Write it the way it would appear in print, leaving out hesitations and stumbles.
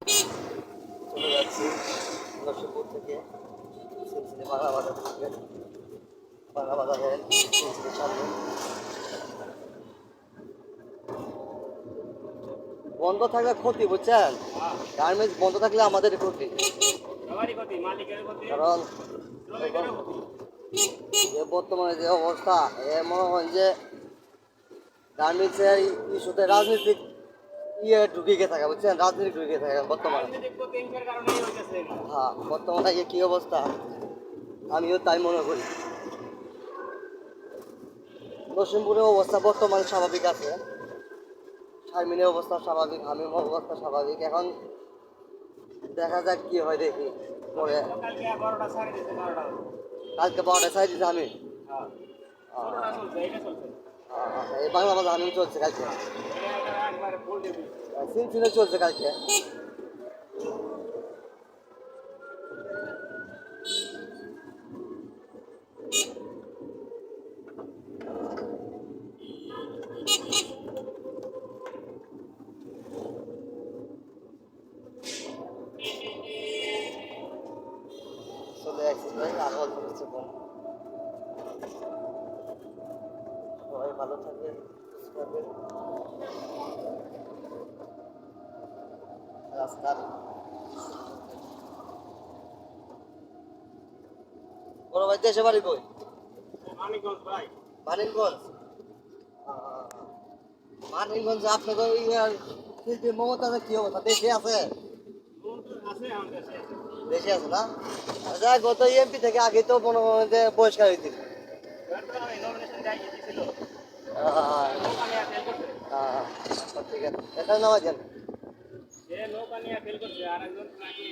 চলে যাচ্ছি নরসিংপুর থেকে সিলসিলি বাংলা বাজার থেকে বাংলা বাজারের সিলসিলির সামনে। বন্ধ থাকলে ক্ষতি, বুঝছেন? গার্মেন্টস বন্ধ থাকলে আমাদের ক্ষতি, কারণ যে বর্তমানে যে অবস্থা, এ মনে হয় যে গার্মেন্টসের ইস্যুতে রাজনীতিক ঢুকে গিয়ে থাকে, বুঝছেন? রাজনীতি ঢুকে থাকে বর্তমানে। হ্যাঁ, বর্তমানে কি অবস্থা আমিও তাই মনে করি। নরসিংপুরের অবস্থা বর্তমানে স্বাভাবিক আছে, শারমিনের অবস্থা স্বাভাবিক, হামিমের অবস্থা স্বাভাবিক। এখন দেখা যাক কি হয়, দেখি পরে। কালকে 12টায় ছাড় দিচ্ছে আমি। এই বাংলা বাজার হামিম চলছে কালকে, সিনসিনে চলছে কালকে। চলে আসছি ভাই, আর অল্প কিছুক্ষণ। সবাই ভালো থাকবেন, সুস্থ থাকবেন। রাস্তার বড় ভাই দেশে বাড়ি কই? মানিকগঞ্জ ভাই। মানিকগঞ্জ। মানিকগঞ্জে আপনাদের শিল্পী মমতাজের কি অবস্থা? দেশে আছে? দেশে আছে না? যাই গত এমপি থেকে আগে তো মনে হয় যে বহিষ্কার হয়েছিল। ঠিক আছে, এখানে নামা যান। সে নৌকা নিয়ে ফেল করছে আর একজন নাকি